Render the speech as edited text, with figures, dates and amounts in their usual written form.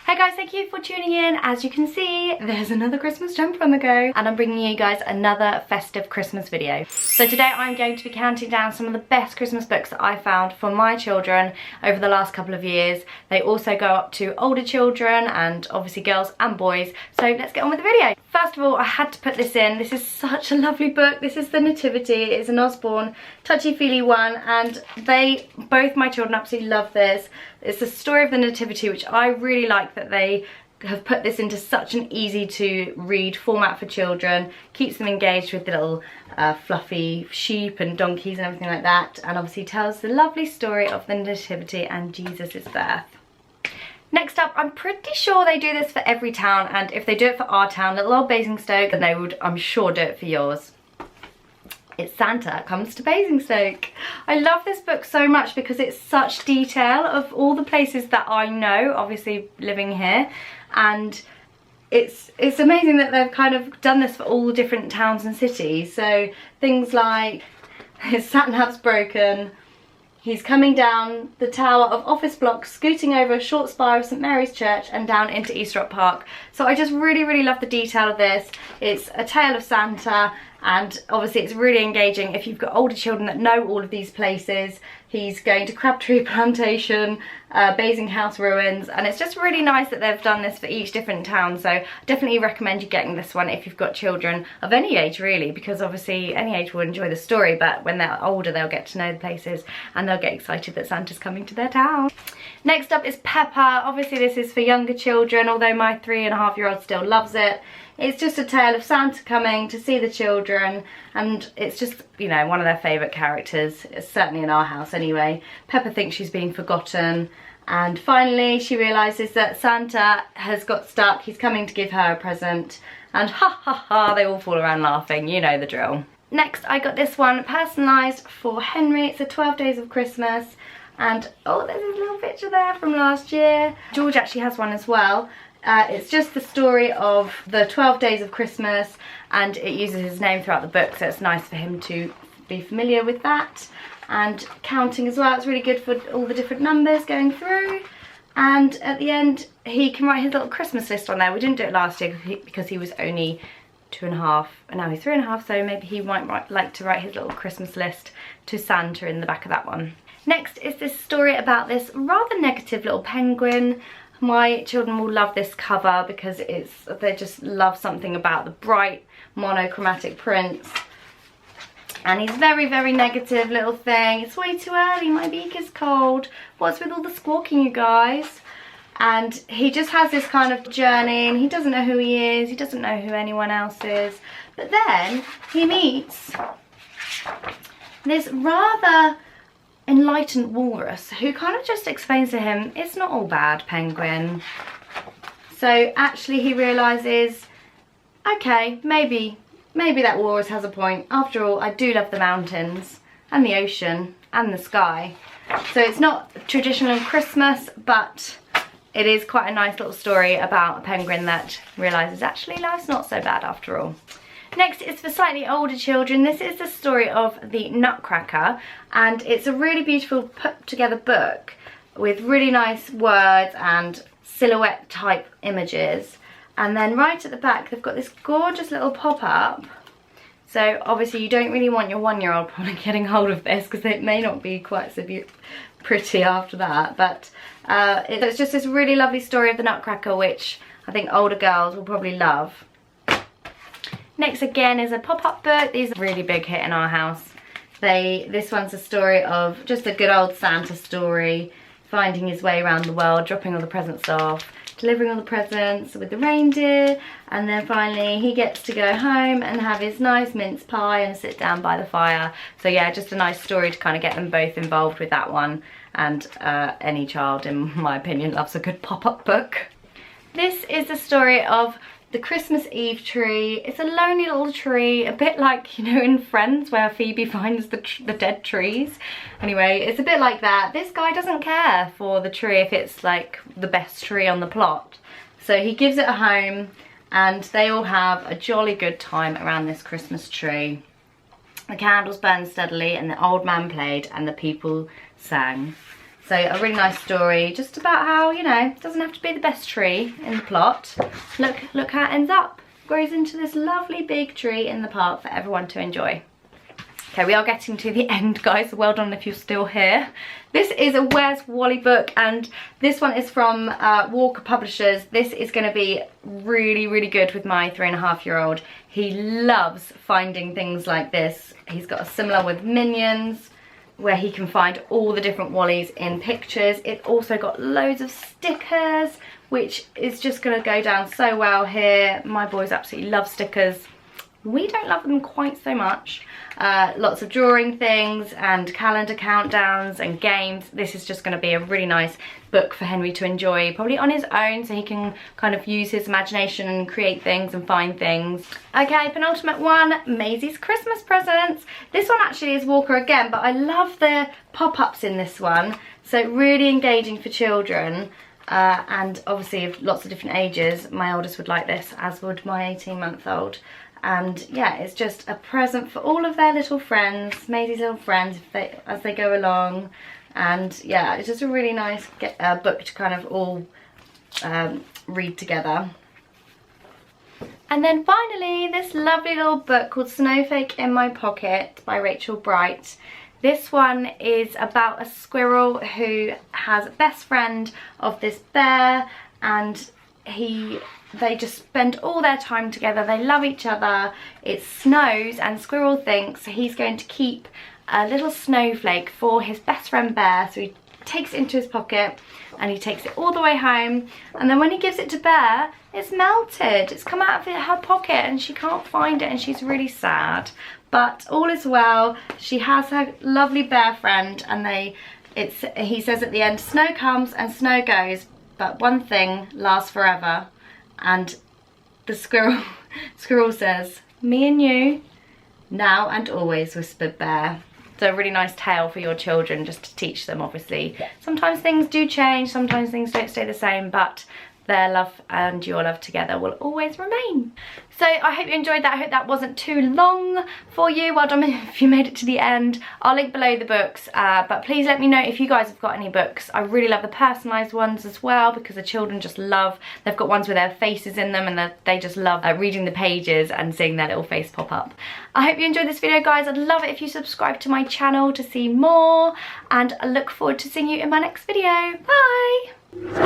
Hey guys, thank you for tuning in. As you can see, there's another Christmas jumper on the go, and I'm bringing you guys another festive Christmas video. So today I'm going to be counting down some of the best Christmas books that I found for my children over the last couple of years. They also go up to older children and obviously girls and boys. So let's get on with the video. First of all, I had to put this in. This is such a lovely book. This is the Nativity. It's an Osborne touchy-feely one, and both my children absolutely love this. It's the story of the Nativity, which I really like that they have put this into such an easy to read format for children. Keeps them engaged with the little fluffy sheep and donkeys and everything like that, and obviously tells the lovely story of the Nativity and Jesus' birth. Next up, I'm pretty sure they do this for every town, and if they do it for our town, little old Basingstoke, then they would, I'm sure, do it for yours. It's Santa Comes to Basingstoke. I love this book so much because it's such detail of all the places that I know, obviously living here, and it's amazing that they've kind of done this for all the different towns and cities. So things like his sat-nav's broken, he's coming down the tower of office blocks, scooting over a short spire of St Mary's Church and down into East Rock Park. So I just really love the detail of this. It's a tale of Santa, and obviously it's really engaging if you've got older children that know all of these places. He's going to Crabtree Plantation, Basing House Ruins, and it's just really nice that they've done this for each different town. So I definitely recommend you getting this one if you've got children of any age really, because obviously any age will enjoy the story, but when they're older they'll get to know the places and they'll get excited that Santa's coming to their town. Next up is Peppa. Obviously this is for younger children, although my 3.5-year-old still loves it. It's just a tale of Santa coming to see the children, and it's just, you know, one of their favourite characters. It's certainly in our house anyway. Peppa thinks she's been forgotten, and finally she realises that Santa has got stuck. He's coming to give her a present, and ha ha ha, they all fall around laughing. You know the drill. Next, I got this one personalised for Henry. It's a 12 Days of Christmas, and oh, there's a little picture there from last year. George actually has one as well. It's just the story of the 12 days of Christmas, and it uses his name throughout the book, so it's nice for him to be familiar with that. And counting as well, it's really good for all the different numbers going through. And at the end, he can write his little Christmas list on there. We didn't do it last year because he was only 2.5, and now he's 3.5, so maybe he might like to write his little Christmas list to Santa in the back of that one. Next is this story about this rather negative little penguin. My children will love this cover because they just love something about the bright monochromatic prints. And he's very negative little thing. It's way too early, my beak is cold. What's with all the squawking, you guys? And he just has this kind of journey, and he doesn't know who he is, he doesn't know who anyone else is. But then he meets this rather enlightened walrus who kind of just explains to him it's not all bad, penguin. So actually he realises, okay, maybe that walrus has a point. After all, I do love the mountains and the ocean and the sky. So it's not traditional Christmas, but it is quite a nice little story about a penguin that realises actually life's not so bad after all. Next is for slightly older children. This is the story of the Nutcracker, and it's a really beautiful put together book with really nice words and silhouette type images. And then right at the back they've got this gorgeous little pop-up. So obviously you don't really want your 1-year-old probably getting hold of this because it may not be quite so pretty after that. But it's just this really lovely story of the Nutcracker, which I think older girls will probably love. Next again is a PopUp Bird. These are a really big hit in our house. This one's a story of just a good old Santa story, finding his way around the world, dropping all the presents off, delivering all the presents with the reindeer, and then finally he gets to go home and have his nice mince pie and sit down by the fire. So yeah, just a nice story to kind of get them both involved with that one, and any child, in my opinion, loves a good pop-up book. This is the story of the Christmas Eve tree. It's a lonely little tree, a bit like, you know, in Friends where Phoebe finds the dead trees. Anyway, it's a bit like that. This guy doesn't care for the tree if it's like the best tree on the plot. So he gives it a home, and they all have a jolly good time around this Christmas tree. The candles burned steadily, and the old man played, and the people sang. So a really nice story, just about how, you know, it doesn't have to be the best tree in the plot. Look how it ends up. Grows into this lovely big tree in the park for everyone to enjoy. Okay, we are getting to the end, guys, so well done if you're still here. This is a Where's Wally book, and this one is from Walker Publishers. This is going to be really, really good with my 3.5-year-old. He loves finding things like this. He's got a similar with Minions, where he can find all the different Wallys in pictures. It also got loads of stickers, which is just going to go down so well here. My boys absolutely love stickers. We don't love them quite so much. Lots of drawing things and calendar countdowns and games. This is just going to be a really nice book for Henry to enjoy, probably on his own, so he can kind of use his imagination and create things and find things. Okay, penultimate one, Maisie's Christmas presents. This one actually is Walker again, but I love the pop-ups in this one. So really engaging for children. And obviously of lots of different ages. My oldest would like this, as would my 18-month-old. And yeah, it's just a present for all of their little friends, Maisie's little friends, as they go along. And yeah, it's just a really nice book to kind of all read together. And then finally, this lovely little book called Snowflake in My Pocket by Rachel Bright. This one is about a squirrel who has a best friend of this bear, and they just spend all their time together. They love each other. It snows and Squirrel thinks he's going to keep a little snowflake for his best friend Bear. So he takes it into his pocket and he takes it all the way home. And then when he gives it to Bear, it's melted. It's come out of her pocket and she can't find it and she's really sad. But all is well. She has her lovely bear friend, and he says at the end, snow comes and snow goes, but one thing lasts forever. And the squirrel says, me and you, now and always, whispered Bear. So a really nice tale for your children, just to teach them, obviously. Sometimes things do change, sometimes things don't stay the same, but their love and your love together will always remain. So I hope you enjoyed that. I hope that wasn't too long for you. Well done if you made it to the end. I'll link below the books, but please let me know if you guys have got any books. I really love the personalised ones as well, because the children just love, they've got ones with their faces in them, and they just love reading the pages and seeing their little face pop up. I hope you enjoyed this video, guys. I'd love it if you subscribe to my channel to see more, and I look forward to seeing you in my next video. Bye!